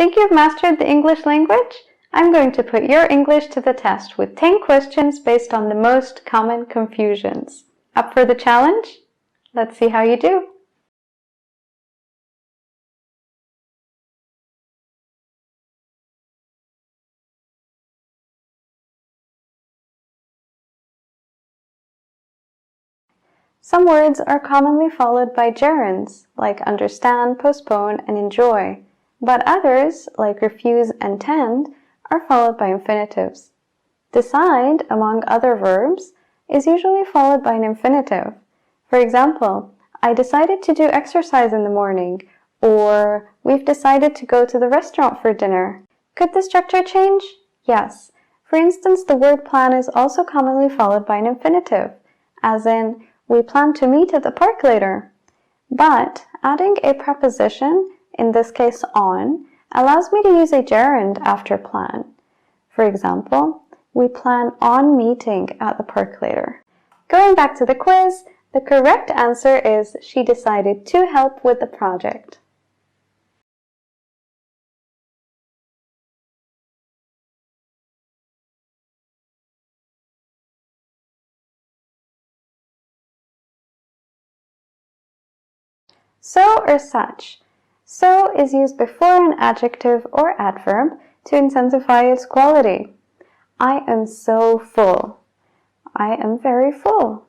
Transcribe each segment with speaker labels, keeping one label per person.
Speaker 1: Think you've mastered the English language? I'm going to put your English to the test with 10 questions based on the most common confusions. Up for the challenge? Let's see how you do. Some words are commonly followed by gerunds, like understand, postpone, and enjoy, but others, like refuse and tend, are followed by infinitives. Decide, among other verbs, is usually followed by an infinitive. For example, I decided to do exercise in the morning, or we've decided to go to the restaurant for dinner. Could the structure change? Yes. For instance, the word plan is also commonly followed by an infinitive, as in, we plan to meet at the park later. But adding a preposition, in this case on, allows me to use a gerund after plan. For example, we plan on meeting at the park later. Going back to the quiz, the correct answer is she decided to help with the project. So or such. So is used before an adjective or adverb to intensify its quality. I am so full. I am very full.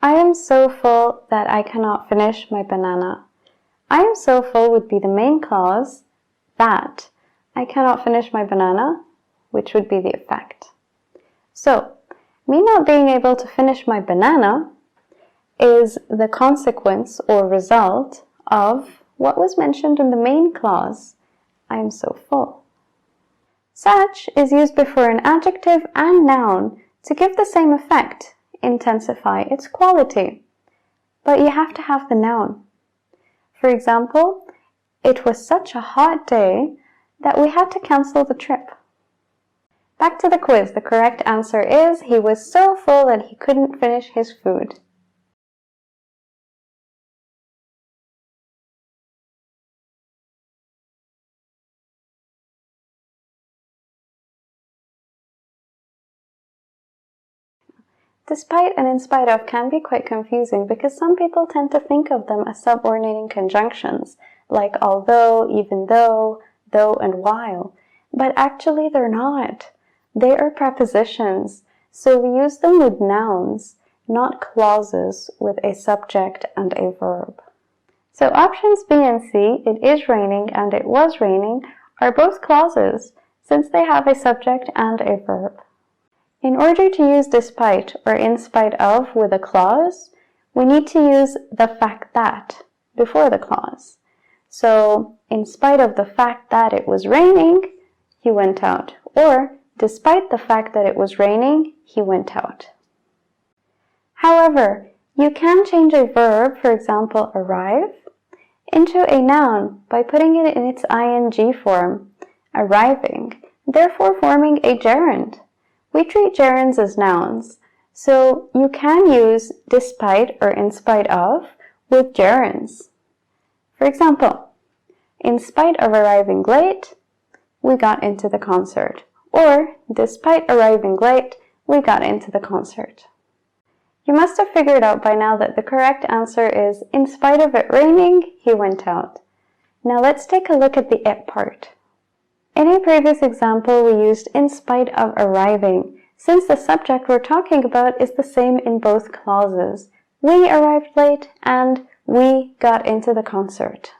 Speaker 1: I am so full that I cannot finish my banana. I am so full would be the main clause, that. I cannot finish my banana, which would be the effect. So, me not being able to finish my banana is the consequence or result of what was mentioned in the main clause, I am so full. Such is used before an adjective and noun to give the same effect, intensify its quality. But you have to have the noun. For example, it was such a hot day that we had to cancel the trip. Back to the quiz. The correct answer is he was so full that he couldn't finish his food. Despite and in spite of can be quite confusing because some people tend to think of them as subordinating conjunctions, like although, even though and while. But actually they're not. They are prepositions, so we use them with nouns, not clauses with a subject and a verb. So options B and C, it is raining and it was raining, are both clauses, since they have a subject and a verb. In order to use despite or in spite of with a clause, we need to use the fact that before the clause. So, in spite of the fact that it was raining, he went out. Or, despite the fact that it was raining, he went out. However, you can change a verb, for example, arrive, into a noun by putting it in its ing form, arriving, therefore forming a gerund. We treat gerunds as nouns, so you can use despite or in spite of with gerunds. For example, in spite of arriving late, we got into the concert. Or, despite arriving late, we got into the concert. You must have figured out by now that the correct answer is, in spite of it raining, he went out. Now let's take a look at the it part. In a previous example, we used in spite of arriving, since the subject we're talking about is the same in both clauses. We arrived late and we got into the concert.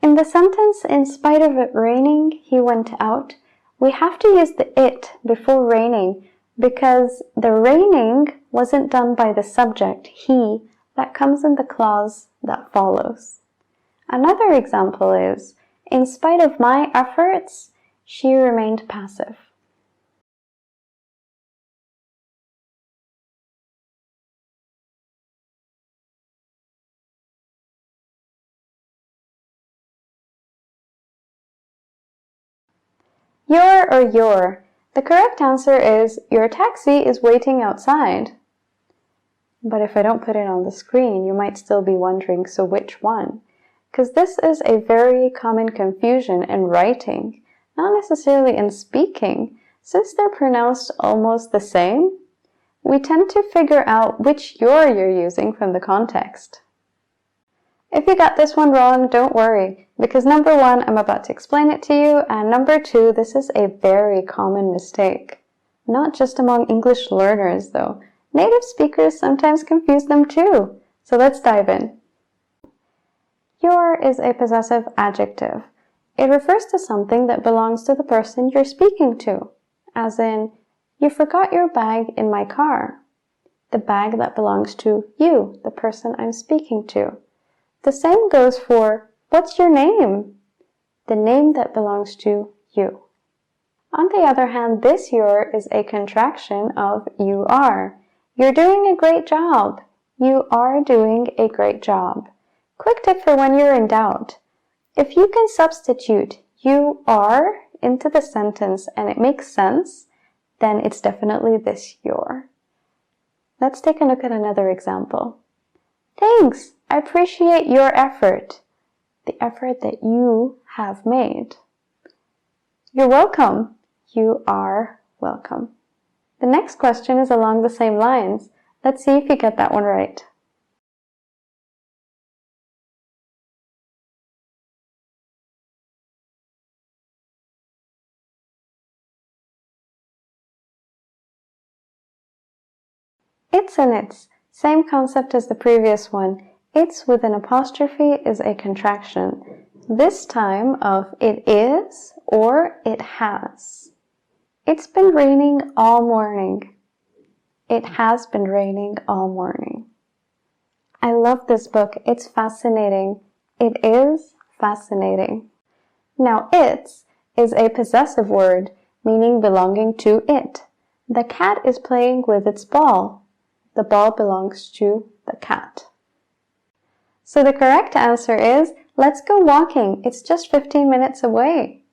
Speaker 1: In the sentence, in spite of it raining, he went out, we have to use the it before raining because the raining wasn't done by the subject, he, that comes in the clause that follows. Another example is, in spite of my efforts, she remained passive. Your or your. The correct answer is, your taxi is waiting outside. But if I don't put it on the screen, you might still be wondering, so which one? because this is a very common confusion in writing, not necessarily in speaking. Since they're pronounced almost the same, we tend to figure out which you're using from the context. If you got this one wrong, don't worry, because number one, I'm about to explain it to you, and number two, this is a very common mistake. Not just among English learners, though. Native speakers sometimes confuse them too. So let's dive in. Your is a possessive adjective. It refers to something that belongs to the person you're speaking to, as in, you forgot your bag in my car. The bag that belongs to you, the person I'm speaking to. The same goes for, what's your name? The name that belongs to you. On the other hand, this your is a contraction of you are. You're doing a great job. You are doing a great job. Quick tip for when you're in doubt. If you can substitute you are into the sentence and it makes sense, then it's definitely this your. Let's take a look at another example. Thanks, I appreciate your effort. The effort that you have made. You're welcome. You are welcome. The next question is along the same lines. Let's see if you get that one right. It's and its. Same concept as the previous one. It's with an apostrophe is a contraction. This time of it is or it has. It's been raining all morning. It has been raining all morning. I love this book. It's fascinating. It is fascinating. Now, it's is a possessive word, meaning belonging to it. The cat is playing with its ball. The ball belongs to the cat. So the correct answer is, let's go walking. It's just 15 minutes away.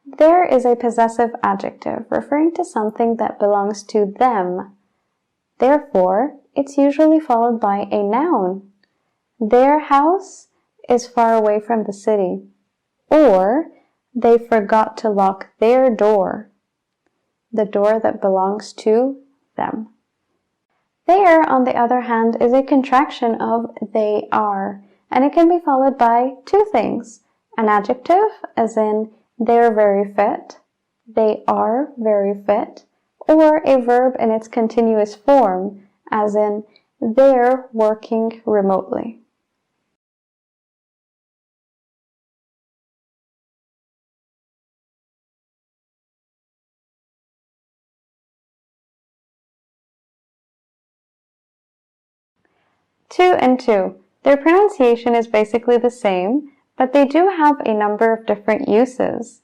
Speaker 1: There is a possessive adjective referring to something that belongs to them. Therefore, it's usually followed by a noun. Their house is far away from the city. Or, they forgot to lock their door. The door that belongs to them. There, on the other hand, is a contraction of they are, and it can be followed by two things. An adjective, as in, they're very fit, they are very fit, or a verb in its continuous form, as in, they're working remotely. Two and two. Their pronunciation is basically the same, but they do have a number of different uses.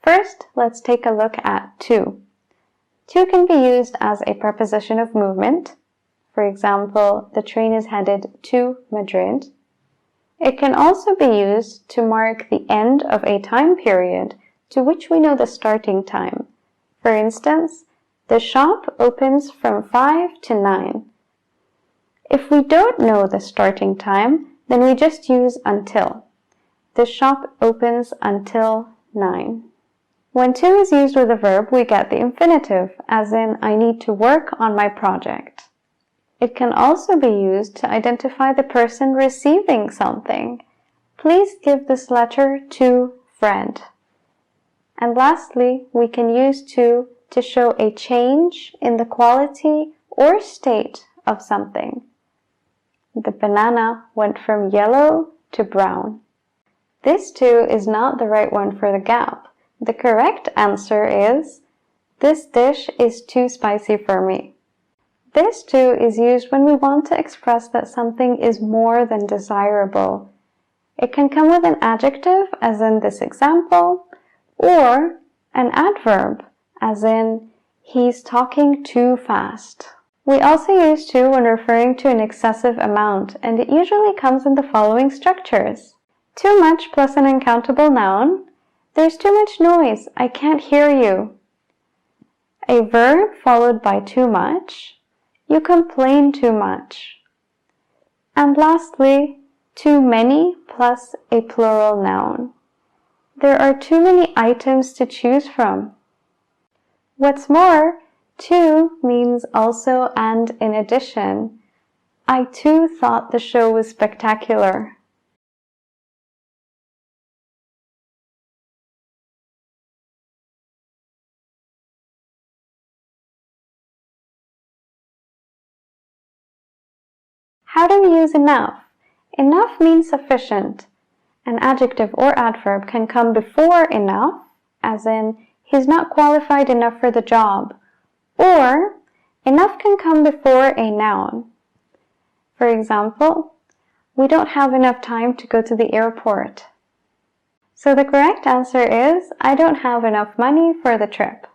Speaker 1: First, let's take a look at to. To can be used as a preposition of movement. For example, the train is headed to Madrid. It can also be used to mark the end of a time period to which we know the starting time. For instance, the shop opens from 5 to 9. If we don't know the starting time, then we just use until. The shop opens until 9. When to is used with a verb, we get the infinitive, as in, I need to work on my project. It can also be used to identify the person receiving something. Please give this letter to Fred. And lastly, we can use to show a change in the quality or state of something. The banana went from yellow to brown. This to is not the right one for the gap. The correct answer is, this dish is too spicy for me. This to is used when we want to express that something is more than desirable. It can come with an adjective, as in this example, or an adverb, as in, he's talking too fast. We also use to when referring to an excessive amount, and it usually comes in the following structures. Too much plus an uncountable noun. There's too much noise. I can't hear you. A verb followed by too much. You complain too much. And lastly, too many plus a plural noun. There are too many items to choose from. What's more, too means also and in addition. I too thought the show was spectacular. How do we use enough? Enough means sufficient. An adjective or adverb can come before enough, as in, he's not qualified enough for the job, or enough can come before a noun. For example, we don't have enough time to go to the airport. So the correct answer is, I don't have enough money for the trip.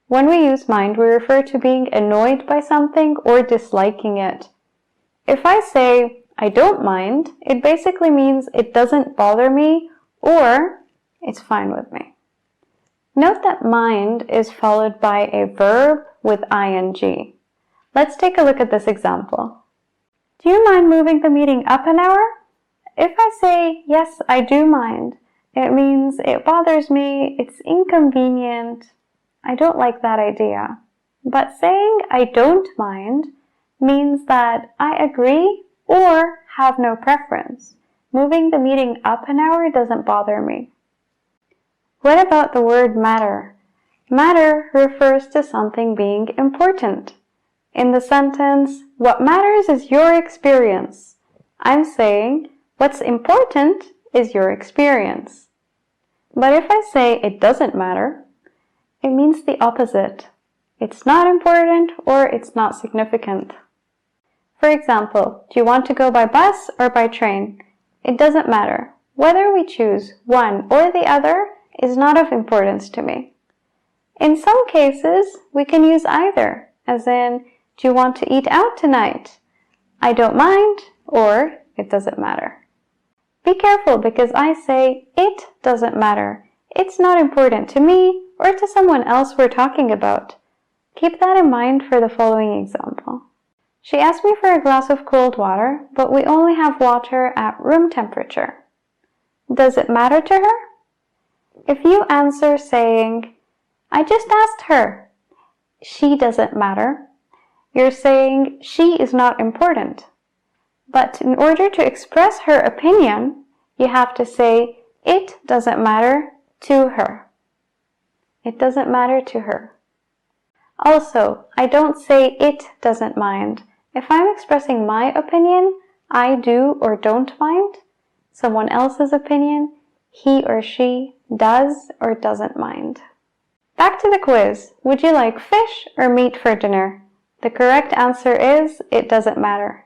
Speaker 1: When we use mind, we refer to being annoyed by something or disliking it. If I say, I don't mind, it basically means it doesn't bother me or it's fine with me. Note that mind is followed by a verb with ing. Let's take a look at this example. Do you mind moving the meeting up an hour? If I say, yes, I do mind, it means it bothers me, it's inconvenient, I don't like that idea. But saying I don't mind means that I agree or have no preference. Moving the meeting up an hour doesn't bother me. What about the word matter? Matter refers to something being important. In the sentence, what matters is your experience. I'm saying, what's important is your experience. But if I say it doesn't matter, it means the opposite. It's not important or it's not significant. For example, do you want to go by bus or by train? It doesn't matter. Whether we choose one or the other is not of importance to me. In some cases, we can use either, as in, do you want to eat out tonight? I don't mind, or it doesn't matter. Be careful because I say it doesn't matter. It's not important to me or to someone else we're talking about. Keep that in mind for the following example. She asked me for a glass of cold water, but we only have water at room temperature. Does it matter to her? If you answer saying, I just asked her, she doesn't matter, you're saying she is not important. But in order to express her opinion, you have to say, it doesn't matter to her. It doesn't matter to her. Also, I don't say it doesn't mind. If I'm expressing my opinion, I do or don't mind. Someone else's opinion, he or she does or doesn't mind. Back to the quiz. Would you like fish or meat for dinner? The correct answer is, it doesn't matter.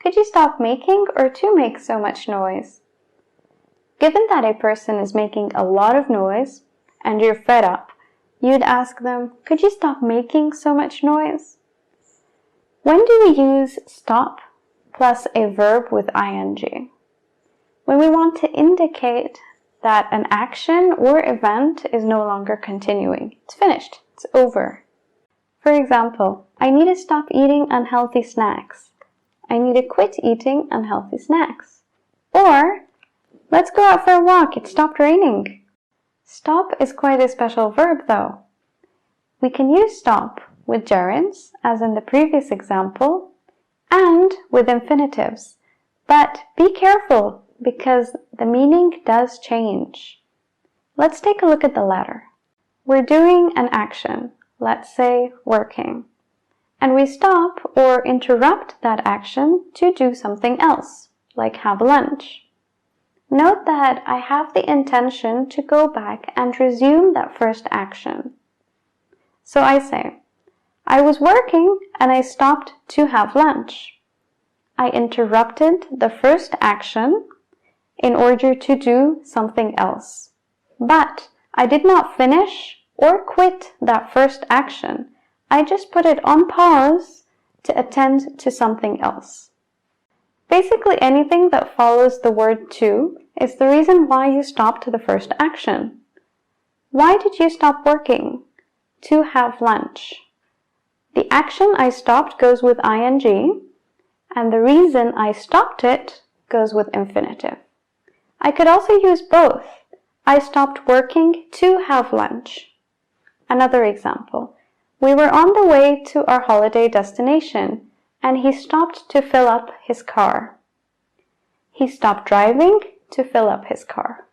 Speaker 1: Could you stop making or to make so much noise? Given that a person is making a lot of noise and you're fed up, you'd ask them, could you stop making so much noise? When do we use stop plus a verb with ing? When we want to indicate that an action or event is no longer continuing. It's finished. It's over. For example, I need to stop eating unhealthy snacks. I need to quit eating unhealthy snacks. Or, let's go out for a walk. It stopped raining. Stop is quite a special verb though. We can use stop with gerunds, as in the previous example, and with infinitives. But be careful because the meaning does change. Let's take a look at the latter. We're doing an action, let's say working, and we stop or interrupt that action to do something else, like have lunch. Note that I have the intention to go back and resume that first action. So I say, I was working and I stopped to have lunch. I interrupted the first action in order to do something else. But I did not finish or quit that first action. I just put it on pause to attend to something else. Basically, anything that follows the word to is the reason why you stopped the first action. Why did you stop working? To have lunch. The action I stopped goes with ing, and the reason I stopped it goes with infinitive. I could also use both. I stopped working to have lunch. Another example. We were on the way to our holiday destination, and he stopped to fill up his car. He stopped driving to fill up his car.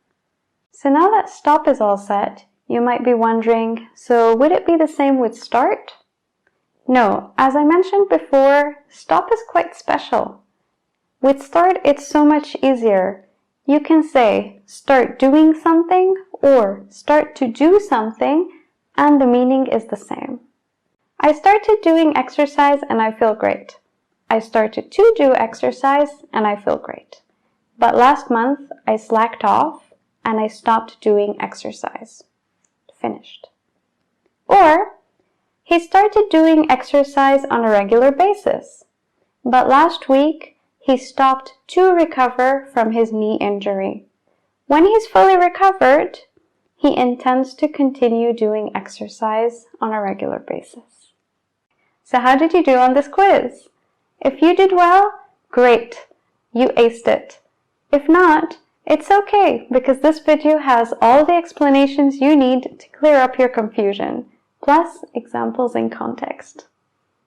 Speaker 1: So now that stop is all set, you might be wondering, so would it be the same with start? No, as I mentioned before, stop is quite special. With start, it's so much easier. You can say start doing something or start to do something, and the meaning is the same. I started doing exercise and I feel great. I started to do exercise and I feel great. But last month I slacked off and I stopped doing exercise. Finished. Or, he started doing exercise on a regular basis. But last week he stopped to recover from his knee injury. When he's fully recovered, he intends to continue doing exercise on a regular basis. So how did you do on this quiz? If you did well, great, you aced it. If not, it's okay because this video has all the explanations you need to clear up your confusion, plus examples in context.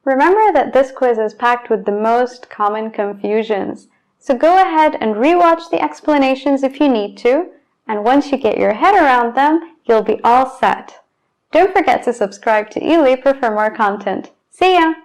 Speaker 1: Remember that this quiz is packed with the most common confusions, so go ahead and rewatch the explanations if you need to, and once you get your head around them, you'll be all set. Don't forget to subscribe to eLeaper for more content. See ya!